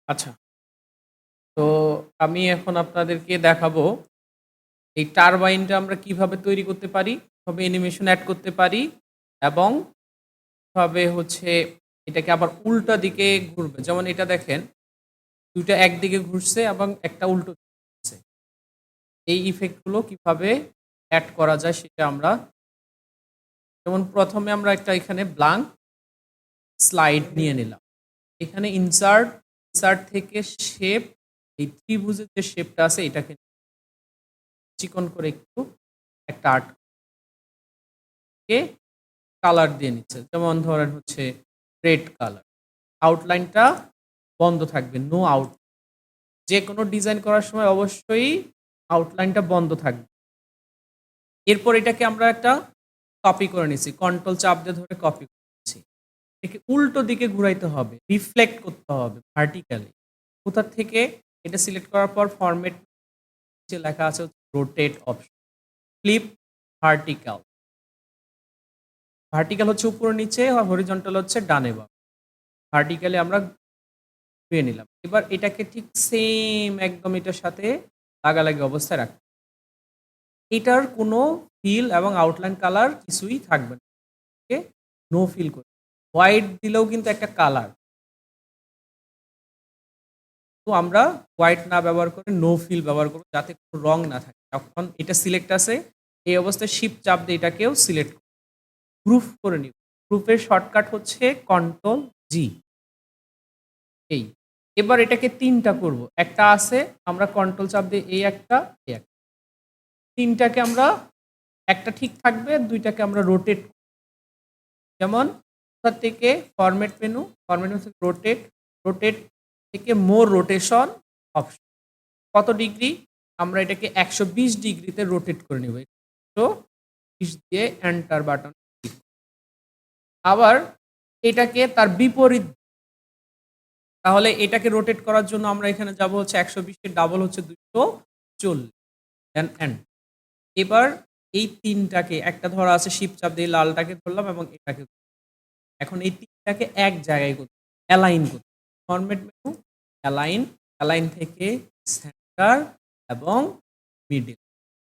আচ্ছা। তো আমি এখন আপনাদেরকে দেখাবো এই টারবাইনটা আমরা কিভাবে তৈরি করতে পারি, কিভাবে অ্যানিমেশন এড করতে পারি এবং কিভাবে হচ্ছে এটাকে আবার উল্টা দিকে ঘুরবে। যেমন এটা দেখেন ২ টা একদিকে ঘুরছে এবং একটা উল্টো দিকে ঘুরছে। এই ইফেক্ট গুলো কিভাবে এড করা যায় সেটা আমরা যেমন ১ম এ আমরা একটা এখানে ব্ল্যাংক স্লাইড নিয়ে নিলাম। এখানে ইনসার্ট থেকে শেপ এই ত্রিভুজের যে শেপটা আছে এটাকে চিকন করে একটু একটা আর্ট কে কালার দিয়ে নিচ্ছে। যেমন ধরেন হচ্ছে রেড কালার। আউটলাইনটা বন্ধ থাকবে। No out. যেকোনো ডিজাইন করার সময় অবশ্যই আউটলাইনটা বন্ধ থাকবে। এরপর এটাকে আমরা একটা কপি করে নিচ্ছি। কন্ট্রোল চাপ দিয়ে ধরে কপি করে নিচ্ছি। এটাকে উল্টো দিকে ঘুরাইতে হবে। রিফ্লেক্ট করতে হবে ভার্টিক্যালি। কোথা থেকে এটা সিলেক্ট করার পর ফরমেট নিচে লেখা আছে হচ্ছে rotate option. Flip vertical. Vertical হচ্ছে উপরে নিচে আর হরিজন্টাল হচ্ছে ডানে বামে। ভার্টিক্যালি আমরা ধুয়ে নিলাম। এবার এটাকে ঠিক সেম একদম এটার সাথে লাগালাগি অবস্থায় রাখতে হবে। এটার কোনো ফিল এবং আউটলাইন কালার কিছুই থাকবে না। ওকে? নো ফিল করে। হোয়াইট দিলেও কিন্তু একটা কালার। তো আমরা হোয়াইট না ব্যবহার করে নো ফিল ব্যবহার করব যাতে কোনো রং না থাকে। যখন এটা সিলেক্ট আছে এই অবস্থায় শিফট চাপ দিয়ে এটাকেও সিলেক্ট গ্রুপ করে নিব। গ্রুপের শর্টকাট হচ্ছে কন্ট্রোল জি। এই। এবার এটাকে ৩ টা করব। একটা আছে আমরা কন্ট্রোল চাপ দিয়ে এই একটা, এই একটা। ৩ টাকে আমরা একটা ঠিক থাকবে, ২ টাকে আমরা রোটেট যেমন কোথা থেকে ফরম্যাট মেনু থেকে রোটেট থেকে মোর রোটেশন অপশন। কত ডিগ্রি? আমরা এটাকে ১২০ ডিগ্রিতে রোটেট করে নিব। ১২০ দিয়ে এন্টার বাটন ক্লিক। আবার এটাকে তার বিপরীত তাহলে এটাকে রোটেট করার জন্য আমরা এখানে যাব হচ্ছে ১২০ এর ডাবল হচ্ছে ২৪০ দেন এন্ড। এবার এই ৩ টাকে একটা ধরা আছে শিফট চাপ দিয়ে লালটাকে ধরলাম এবং এটাকে এখন এই ৩ টাকে এক জায়গায় করতে অ্যালাইন করতে ফরম্যাট মেনু অ্যালাইন থেকে সেন্টার এবং মিডল।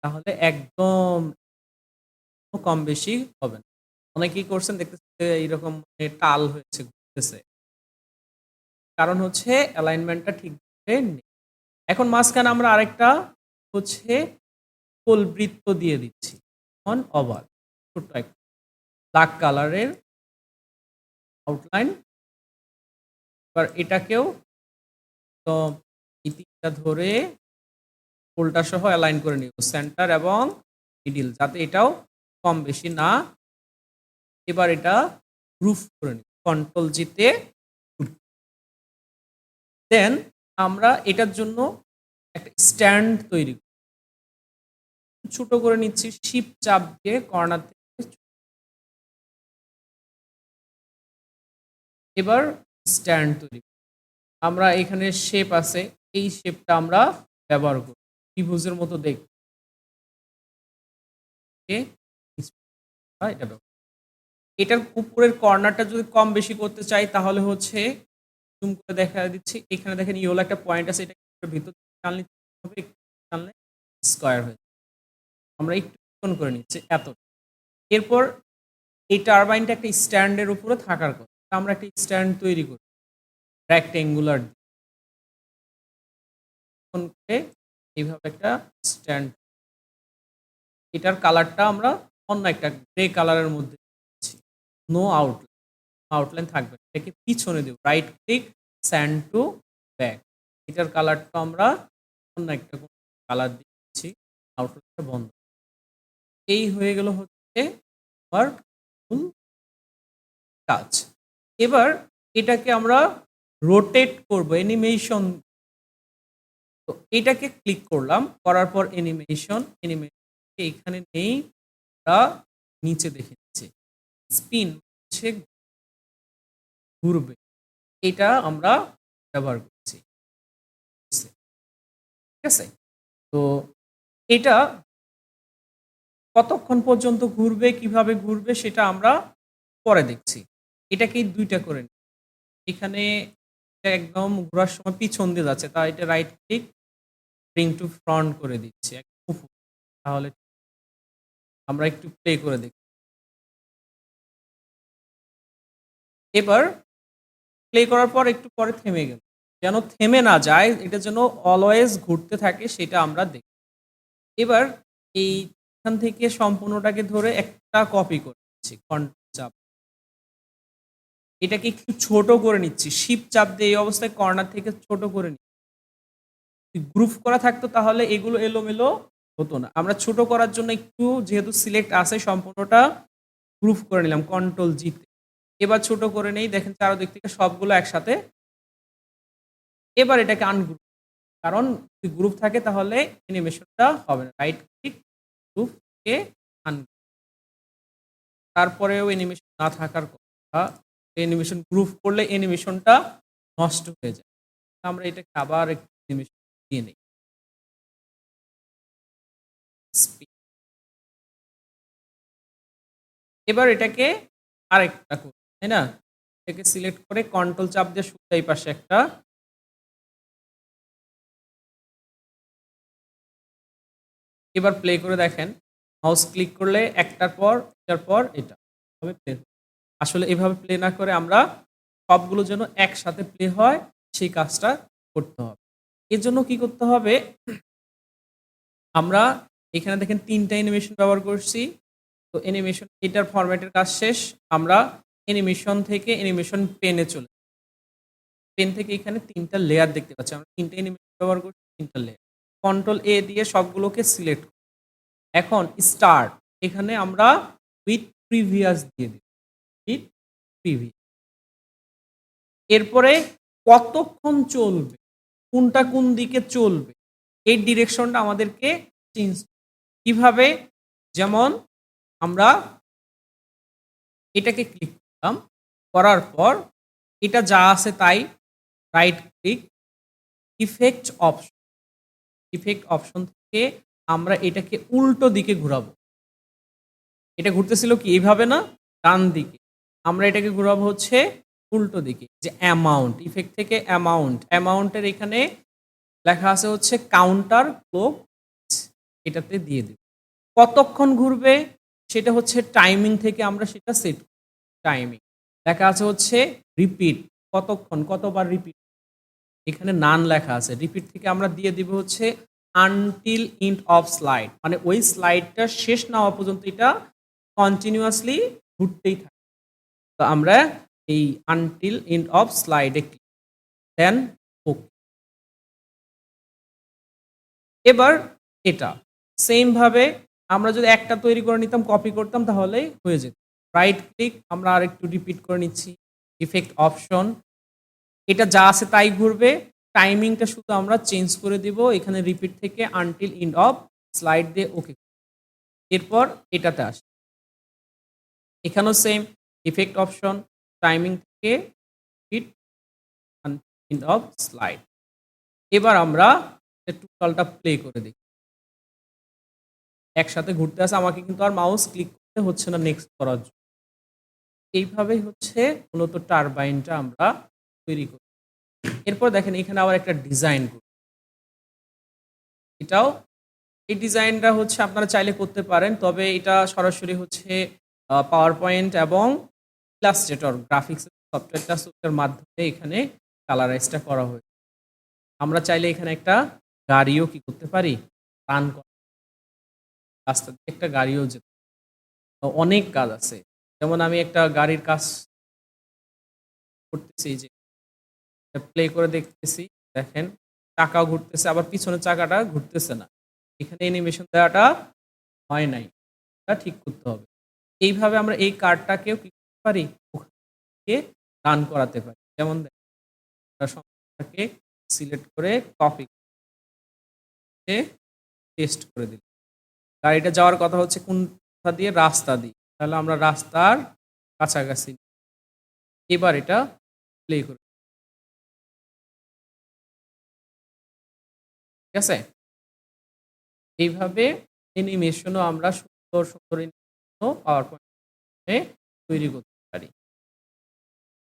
তাহলে একদম কম বেশি হবে না। অনেকেই করছেন দেখতেছি যে এইরকম মানে টাল হয়েছে ঘুরতেছে। কারণ হচ্ছে অ্যালাইনমেন্টটা ঠিকভাবে নেই। এখন মাঝখানে আমরা আরেকটা হচ্ছে গোল বৃত্ত দিয়ে দিচ্ছি। অন ওভাল ছোট্ট একটা ব্ল্যাক কালারের আউটলাইন। এবার এটাকেও তো এই ৩ টা ধরে গোলটা সহ অ্যালাইন করে নিব। সেন্টার এবং মিডল যাতে এটাও কম বেশি না। এবার এটা গ্রুপ করে নিব। কন্ট্রোল জি তে দেন আমরা এটার জন্য একটা স্ট্যান্ড তৈরি ছোট করে নিচ্ছি শিফট চাপ দিয়ে কর্নার থেকে। এবার স্ট্যান্ড তৈরি আমরা এখানে শেপ আছে এই শেপটা আমরা ব্যবহার করব ত্রিভুজের মতো দেখতে এটা ব্যবহার। এটার উপরের কর্নারটা যদি কম বেশি করতে চাই তাহলে হচ্ছে জুম করে দেখা দিচ্ছি এখানে দেখেন ইয়েলো একটা পয়েন্ট আছে এটা ভিতর টানলে হবে টানলে স্কয়ার হয়ে যাবে। আমরা একটু চিকন করে নিচ্ছি এত। এরপর এই টারবাইনটা একটা স্ট্যান্ডের উপরে থাকার কথা আমরা একটা স্ট্যান্ড তৈরি করি রেক্টেঙ্গুলার করে এইভাবে একটা স্ট্যান্ড এটার কালারটা আমরা অন্য একটা গ্রে কালারের মধ্যে দিচ্ছি। নো আউটলাইন থাকবে না। এটাকে পিছনে দেব right click send to back. এটার কালারটা আমরা অন্য একটা কালার দিচ্ছি আউটলাইনটা বন্ধ। এই হয়ে গেল হচ্ছে আমার মূল কাজ। এবার এটাকে আমরা রোটেট করব অ্যানিমেশন। তো এটাকে ক্লিক করলাম করার পর অ্যানিমেশন এখানে নেই আমরা নিচে দেখে নিচ্ছি স্পিন হচ্ছে ঘুরবে এটা আমরা ব্যবহার করছি ঠিক আছে। তো এটা কতক্ষণ পর্যন্ত ঘুরবে কিভাবে ঘুরবে সেটা আমরা পরে দেখছি। এটাকেই ২ টা করে নিই। এখানে একদম ঘোরার সময় পিছন দিয়ে যাচ্ছে, তাই এটা right click bring to front করে দিচ্ছি একদম উপর। তাহলে আমরা একটু প্লে করে দেখি। এবার প্লে করার পর একটু পরে থেমে গেল, যেন থেমে না যায়, এটা যেন অলওয়েজ ঘুরতে থাকে সেটা আমরা দেখি। এবার এইখান থেকে সম্পূর্ণটাকে ধরে একটা কপি করে নিচ্ছি, কন্ট্রোল চাপ এটাকে একটু ছোট করে নিচ্ছি, শিপ চাপ দিয়ে এই অবস্থায় কর্নার থেকে ছোট করে নিচ্ছি। গ্রুপ করা থাকতো তাহলে এগুলো এলোমেলো হতো না। আমরা ছোট করার জন্য একটু, যেহেতু সিলেক্ট আছে সম্পূর্ণটা গ্রুপ করে নিলাম কন্ট্রোল জি তে। এবার ছোট করে নেই, দেখেন চারদিক থেকে সবগুলো একসাথে। এবার এটাকে আনগ্রুপ, কারণ যদি গ্রুপ থাকে তাহলে অ্যানিমেশনটা হবে না। রাইট ক্লিক গ্রুপ কে আনগ্রুপ, তারপরেও অ্যানিমেশন না থাকার কথা, অ্যানিমেশন গ্রুপ করলে অ্যানিমেশনটা নষ্ট হয়ে যায়। আমরা এটাকে আবার একটু অ্যানিমেশন দিয়ে নেই। এবার এটাকে আরেকটা করি, তাই না? এটাকে সিলেক্ট করে কন্ট্রোল চাপ দিয়ে সোজা এই পাশে একটা, এবার প্লে করে দেখেন। মাউস ক্লিক করলে একটার পর এটার পর এটা এভাবে প্লে। আসলে এভাবে প্লে না করে আমরা সবগুলো যেন একসাথে প্লে হয় সেই কাজটা করতে হবে। এর জন্য কি করতে হবে? আমরা এখানে দেখেন ৩ টা অ্যানিমেশন ব্যবহার করছি। তো অ্যানিমেশন এটার ফরম্যাটের কাজ শেষ। আমরা অ্যানিমেশন থেকে অ্যানিমেশন পেনে চলে, পেন থেকে এখানে ৩ টা লেয়ার দেখতে পাচ্ছি। আমরা ৩ টা অ্যানিমেশন ব্যবহার করছি, ৩ টা লেয়ার। কন্ট্রোল এ দিয়ে সবগুলোকে সিলেক্ট। এখন স্টার্ট, এখানে আমরা উইথ প্রিভিয়াস দিয়ে দিই, উইথ প্রিভিয়াস। এরপরে কতক্ষণ চলবে, কোনটা কোন দিকে চলবে, এই ডিরেকশনটা আমাদেরকে চেঞ্জ কিভাবে? যেমন আমরা এটাকে ক্লিক করলাম, করার পর এটা যা আছে তাই right click effect option, effect option থেকে আমরা এটাকে উল্টো দিকে ঘোরাবো। এটা ঘুরতেছিল কি এইভাবে না, ডান দিকে। আমরা এটাকে ঘোরাবো হচ্ছে উল্টো দিকে। যে অ্যামাউন্ট, ইফেক্ট থেকে অ্যামাউন্ট, অ্যামাউন্টের এখানে লেখা আছে হচ্ছে কাউন্টার ক্লক, এটাতে দিয়ে দিব। কতক্ষণ ঘুরবে সেটা হচ্ছে টাইমিং থেকে আমরা সেটা সেট, টাইমিং লেখা আছে হচ্ছে রিপিট, কতক্ষণ কতবার রিপিট, এখানে নান লেখা আছে। রিপিট থেকে আমরা দিয়ে দিব হচ্ছে আনটিল এন্ড অফ স্লাইড, মানে ওই স্লাইডটা শেষ না হওয়া পর্যন্ত এটা কন্টিনিউয়াসলি ঘুরতেই থাকে। তো আমরা এই আনটিল এন্ড অফ স্লাইডে ক্লিক দেন ওকে। এবার এটা সেম ভাবে আমরা যদি একটা তৈরি করে নিতাম, কপি করতাম তাহলে হয়ে যেত। রাইট ক্লিক, আমরা আরেকটু রিপিট করে নিচ্ছি, ইফেক্ট অপশন, এটা যা আছে তাই ঘুরবে। টাইমিংটা শুধু আমরা চেঞ্জ করে দিব, এখানে রিপিট থেকে আনটিল এন্ড অফ স্লাইড দিয়ে ওকে। এরপর এটাতে আসে, এখানেও সেম ইফেক্ট অপশন, টাইমিং থেকে রিপিট এন্ড অফ স্লাইড। এবার আমরা টোটালটা প্লে করে দিই, একসাথে ঘুরতে আসে। আমাকে কিন্তু আর মাউস ক্লিক করতে হচ্ছে না নেক্সট করার জন্য। এইভাবেই হচ্ছে মূলত টারবাইনটা আমরা তৈরি করি। এরপর দেখেন এখানে আবার একটা ডিজাইন করি, এটাও এই ডিজাইনটা হচ্ছে আপনারা চাইলে করতে পারেন, তবে এটা সরাসরি হচ্ছে পাওয়ার পয়েন্ট এবং ইলাস্ট্রেটর গ্রাফিক্স সফটওয়্যারটার মাধ্যমে এখানে কালারাইজটা করা হয়েছে। আমরা চাইলে এখানে একটা গাড়িও কি করতে পারি, রান রাস্তা দিয়ে একটা গাড়িও যেতে, অনেক কাজ আছে। যেমন আমি একটা গাড়ির কাজ করতেছি, যে প্লে করে দেখতেছি, দেখেন চাকাও ঘুরতেছে, আবার পিছনের চাকাটা ঘুরতেছে না। এখানে অ্যানিমেশন দেওয়াটা হয় নাই, এটা ঠিক করতে হবে। এইভাবে আমরা এই কার্ডটাকেও কি করতে পারি, ওখান থেকে রান করাতে পারি। যেমন দেখেন, আমরা সংখ্যাটাকে সিলেক্ট করে কপি করে পেস্ট করে দিলাম। গাড়িটা যাওয়ার কথা হচ্ছে কোন রাস্তা দিয়ে, রাস্তা দিয়ে, তাহলে আমরা রাস্তার কাছাকাছি। এবার এটা প্লে করি, ঠিক আছে? এইভাবে অ্যানিমেশনও আমরা সুন্দর সুন্দর পাওয়ার পয়েন্টে তৈরি করতে